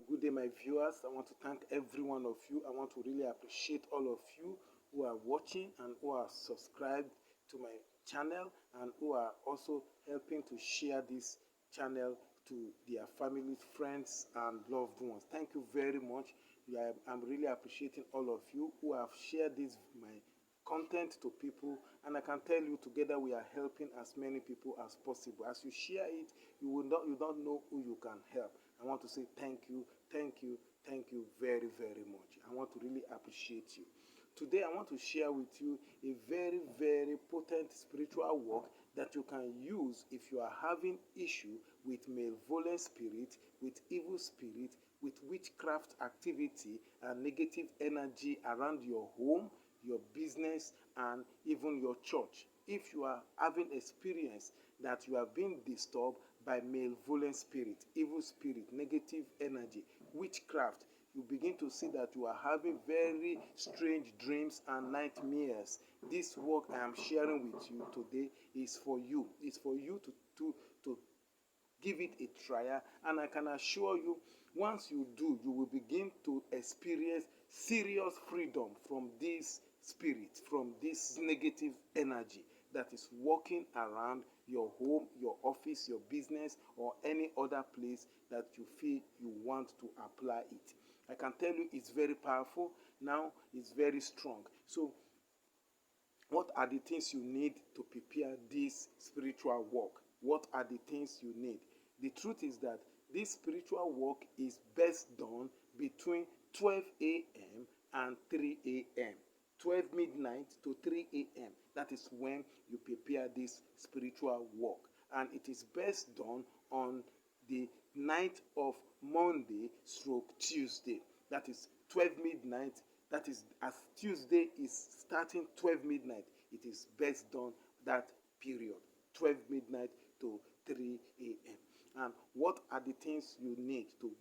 Good day, my viewers. I want to thank every one of you. I want to really appreciate all of you who are watching and who are subscribed to my channel and who are also helping to share this channel to their families, friends, and loved ones. Thank you very much. I'm really appreciating all of you who have shared my content to people, and I can tell you together we are helping as many people as possible. As you share it, you don't know who you can help. I want to say thank you, thank you, thank you very, very much. I want to really appreciate you. Today I want to share with you a very, very potent spiritual work that you can use if you are having issue with malevolent spirit, with evil spirit, with witchcraft activity and negative energy around your home, your business, and even your church. If you are having experience that you are being disturbed by malevolent spirit, evil spirit, negative energy, witchcraft, you begin to see that you are having very strange dreams and nightmares. This work I am sharing with you today is for you. It's for you to give it a trial, and I can assure you, once you do, you will begin to experience serious freedom from this spirit, from this negative energy that is walking around your home, your office, your business, or any other place that you feel you want to apply it. I can tell you it's very powerful. Now it's very strong. So what are the things you need to prepare this spiritual work? What are the things you need? The truth is that this spiritual work is best done between 12 a.m. and 3 a.m. 12 midnight to 3 a.m. That is when you prepare this spiritual work. And it is best done on the night of Monday stroke Tuesday. That is 12 midnight. That is, as Tuesday is starting 12 midnight, it is best done that period, 12 midnight to 3 a.m. And what are the things you need to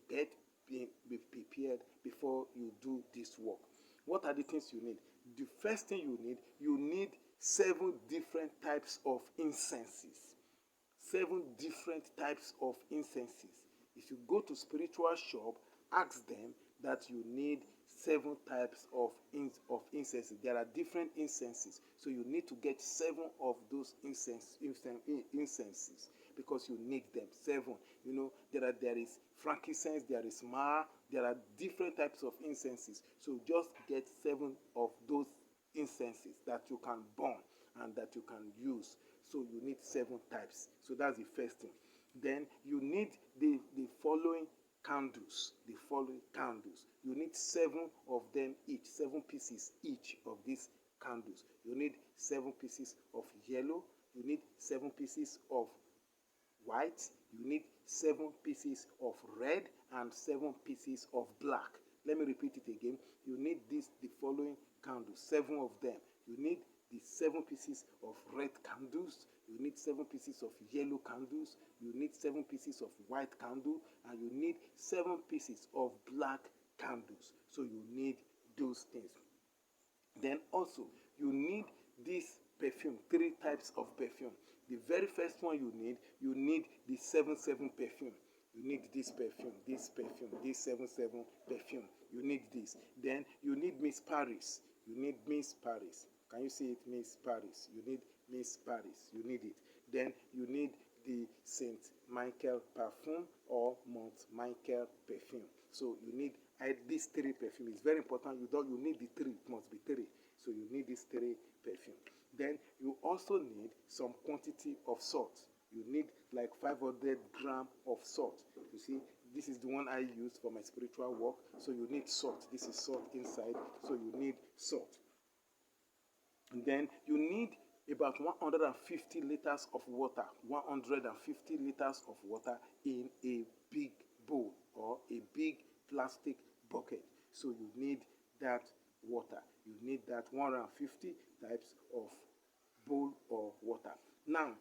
be prepared before you do this work? What are the things you need? The first thing you need 7 different types of incenses. 7 different types of incenses. If you go to spiritual shop, ask them that you need 7 types of incenses. There are different incenses, so you need to get 7 of those incenses because you need them. 7. You know, there is frankincense, there is myrrh, there are different types of incenses. So just get 7 of those incenses that you can burn and that you can use. So you need 7 types. So that's the first thing. Then you need the following candles. The following candles. You need 7 of them each, 7 pieces each of these candles. You need 7 pieces of yellow. You need 7 pieces of white. You need 7 pieces of red and 7 pieces of black. Let me repeat it again. You need the following candles, 7 of them. You need the 7 pieces of red candles. You need 7 pieces of yellow candles. You need 7 pieces of white candle, and you need 7 pieces of black candles. So you need those things. Then also you need this perfume, 3 types of perfume. The very first one you need the 7-7 perfume. You need this perfume, this 7-7 perfume. You need this. Then you need Miss Paris. You need Miss Paris. Can you see it, Miss Paris? You need Miss Paris. You need it. Then you need the Saint Michael perfume or Mont Michael perfume. So you need these 3 perfume. It's very important. You need the 3. It must be 3. So you need these 3 perfume. Then you also need some quantity of salt. You need like 500 grams of salt. You see, this is the one I use for my spiritual work. So you need salt. This is salt inside. So you need salt. And then you need about 150 liters of water. 150 liters of water in a big bowl or a big plastic bucket. So you need that water. You need that 150 types of bowl or water. Now,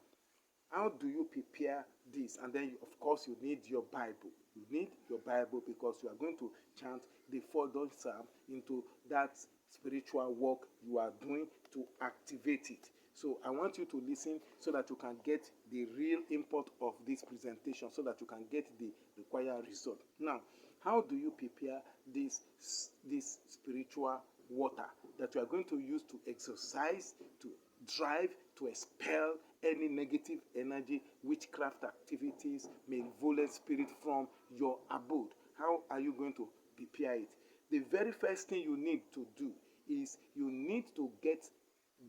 how do you prepare this? And then, of course, you need your Bible. You need your Bible because you are going to chant the 4th Psalm into that spiritual work you are doing to activate it. So I want you to listen so that you can get the real import of this presentation, so that you can get the required result. Now, How do you prepare this spiritual water that you are going to use to exorcise, to drive, to expel any negative energy, witchcraft activities, malevolent spirit from your abode? How are you going to prepare it? The very first thing you need to do is you need to get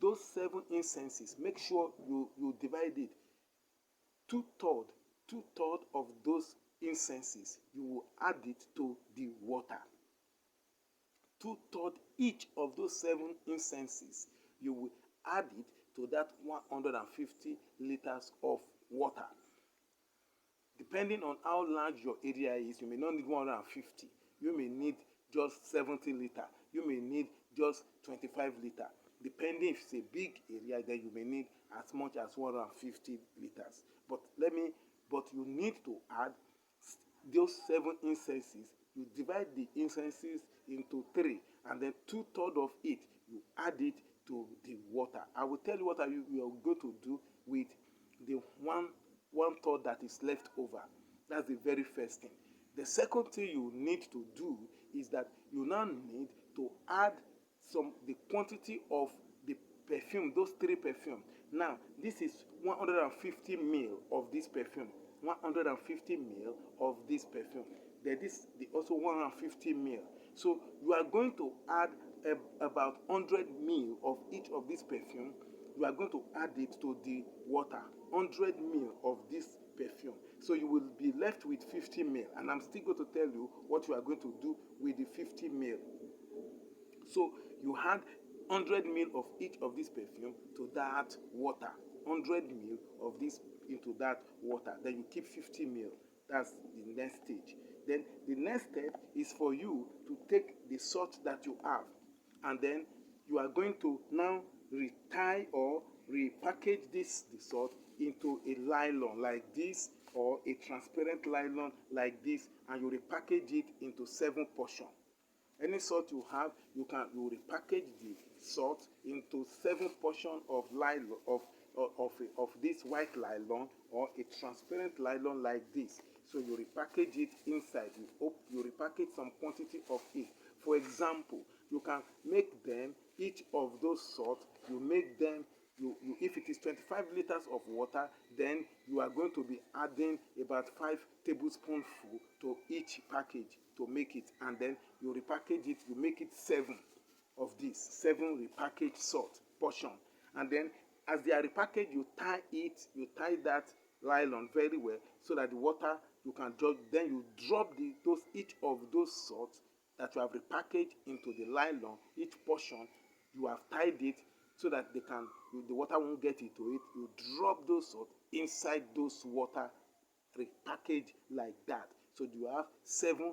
those 7 incenses. Make sure you divide it. Two-third of those incenses, you will add it to the water. Two-third each of those 7 incenses, you will add it to that 150 liters of water. Depending on how large your area is, you may not need 150. You may need just 70 liter. You may need just 25 liter. Depending if it's a big area, then you may need as much as 150 liters. But you need to add those 7 incenses. You divide the incenses into 3, and then 2/3 of it, you add it to the water. I will tell you what you are going to do with the one-third that is left over. That's the very first thing. The second thing you need to do is that you now need to add the quantity of the perfume, those 3 perfume. Now, this is 150 ml of this perfume. 150 ml of this perfume. There is also 150 ml. So you are going to add about 100 ml of each of this perfume. You are going to add it to the water. 100 ml of this perfume. So you will be left with 50 ml. And I'm still going to tell you what you are going to do with the 50 ml. So you add 100 ml of each of this perfume to that water. 100 ml of this into that water. Then you keep 50 ml. That's the next stage. Then the next step is for you to take the salt that you have, and then you are going to now retie or repackage the salt into a nylon like this, or a transparent nylon like this, and you repackage it into 7 portions. Any salt you have, you repackage the salt into 7 portions of nylon, of this white nylon or a transparent nylon like this. So you repackage it inside. You repackage some quantity of it. For example, you can make them, each of those salt, you make them, if it is 25 liters of water, then you are going to be adding about 5 tablespoons to each package to make it. And then you repackage it, you make it 7 of this, 7 repackaged salt portion. And then as they are repackaged, you tie that nylon very well so that the water, you can just, then you drop each of those salts that you have repackaged into the nylon. Each portion, you have tied it so that the water won't get into it. You drop those salts inside those water repackaged like that. So you have 7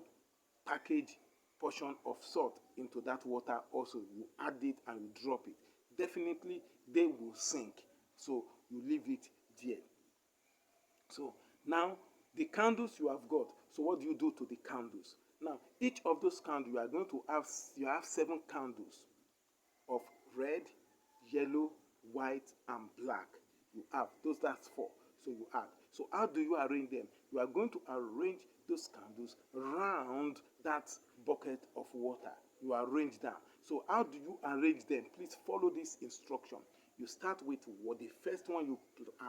packaged portion of salt into that water. Also, you add it and you drop it. Definitely, they will sink. So you leave it there. So now the candles you have got. So what do you do to the candles? Now, each of those candles, you have 7 candles of red, yellow, white, and black. You have those, that's 4. So you add. So how do you arrange them? You are going to arrange those candles around that bucket of water. You arrange them. So how do you arrange them? Please follow this instruction. You start with what the first one you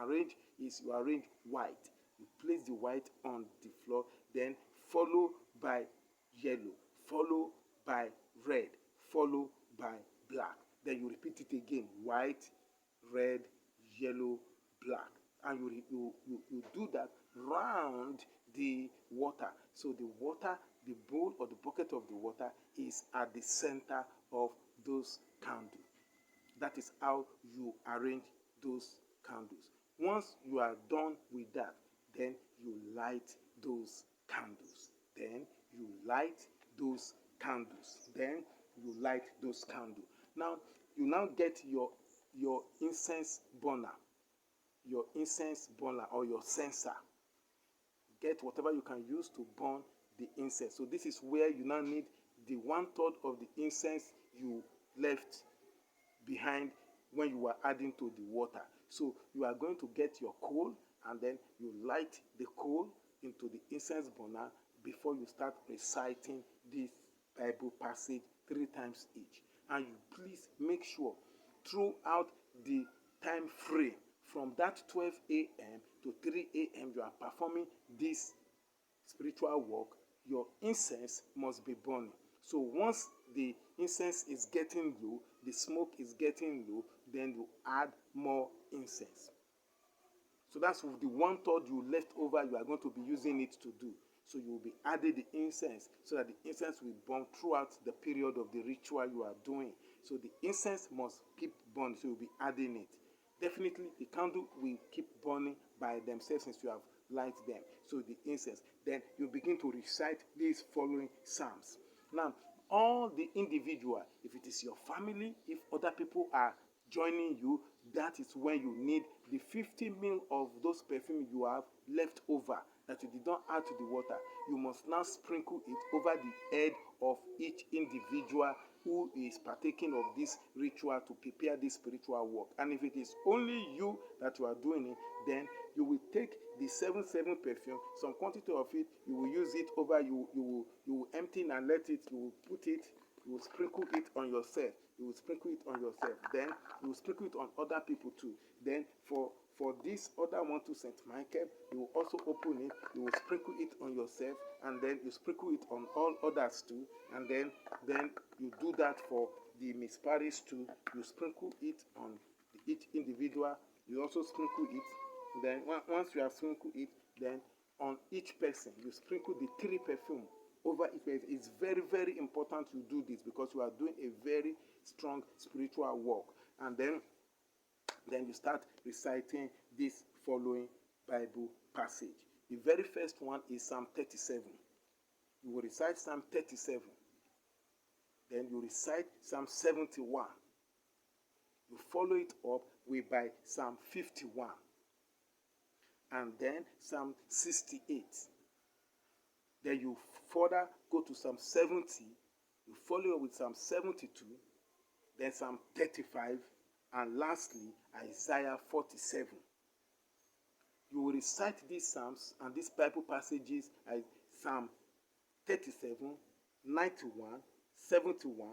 arrange is you arrange white. You place the white on the floor, then follow by yellow, follow by red, follow by black. Then you repeat it again: white, red, yellow, black. And you do that round the water. So the water, the bowl or the bucket of the water is at the center of those candles. That is how you arrange those candles. Once you are done with that, then you light those candles. Then you light those candles. Then you light those candles. Now, you now get your incense burner. Your incense burner or your censer. Get whatever you can use to burn the incense. So this is where you now need the 1/3 of the incense you left behind when you were adding to the water. So you are going to get your coal, and then you light the coal into the incense burner before you start reciting this Bible passage 3 times each. And you please make sure throughout the time frame from that 12 a.m. to 3 a.m. you are performing this spiritual work, your incense must be burning. So once the incense is getting low, the smoke is getting low, then you add more incense. So that's the 1/3 you left over, you are going to be using it to do. So you will be adding the incense so that the incense will burn throughout the period of the ritual you are doing. So the incense must keep burning, so you'll be adding it. Definitely the candle will keep burning by themselves since you have lighted them. So the incense. Then you begin to recite these following psalms. Now, all the individual, if it is your family, if other people are joining you, that is when you need the 50 ml of those perfume you have left over that you did not add to the water. You must now sprinkle it over the head of each individual who is partaking of this ritual to prepare this spiritual work. And if it is only you that you are doing it, then you will take the 7/7 perfume, some quantity of it, you will use it over, you will empty it and let it, you will put it, you will sprinkle it on yourself. You will sprinkle it on yourself. Then you will sprinkle it on other people too. Then for this other one to St. Michael, you will also open it, you will sprinkle it on yourself, and then you sprinkle it on all others too. And then you do that for the Miss Paris too. You sprinkle it on each individual. You also sprinkle it. Then once you have sprinkled it, then on each person, you sprinkle the 3 perfume over each person. It's very, very important you do this because you are doing a very strong spiritual work. And then you start reciting this following Bible passage. The very first one is Psalm 37. You will recite Psalm 37. Then you recite Psalm 71. You follow it up with by Psalm 51. And then Psalm 68. Then you further go to Psalm 70. You follow up with Psalm 72. Then Psalm 35. And lastly, Isaiah 47. You will recite these psalms and these Bible passages as Psalm 37, 91, 71,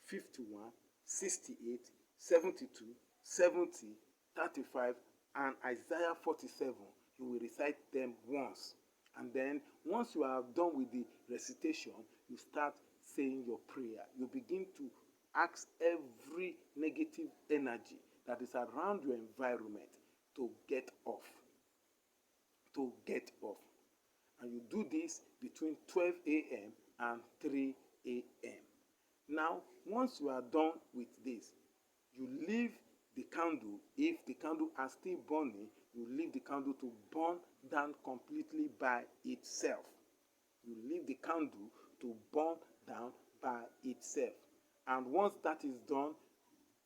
51, 68, 72, 70, 35, and Isaiah 47. You will recite them once. And then once you are done with the recitation, you start saying your prayer. You begin to ask every negative energy that is around your environment to get off. To get off. And you do this between 12 a.m. and 3 a.m. Now, once you are done with this, you leave the candle. If the candle are still burning, you leave the candle to burn down completely by itself. You leave the candle to burn down by itself. And once that is done,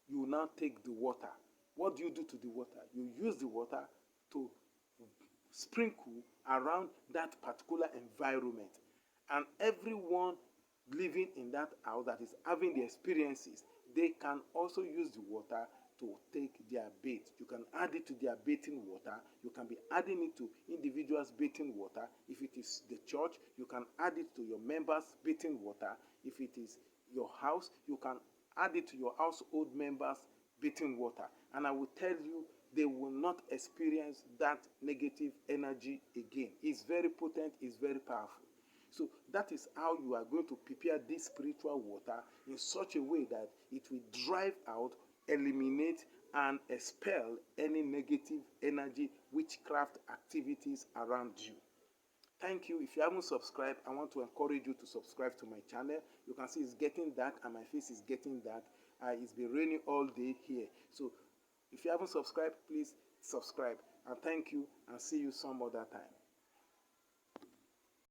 you now take the water. What do you do to the water? You use the water to sprinkle around that particular environment. And everyone living in that house that is having the experiences, they can also use the water to take their bath. You can add it to their bathing water. You can be adding it to individuals' bathing water. If it is the church, you can add it to your members' bathing water. If it is your house, you can add it to your household members' bathing water. And I will tell you, they will not experience that negative energy again. It's very potent, it's very powerful. So that is how you are going to prepare this spiritual water in such a way that it will drive out, eliminate, and expel any negative energy, witchcraft activities around you. Thank you. If you haven't subscribed, I want to encourage you to subscribe to my channel. You can see it's getting dark and my face is getting dark. It's been raining all day here. So if you haven't subscribed, please subscribe. And thank you, and see you some other time.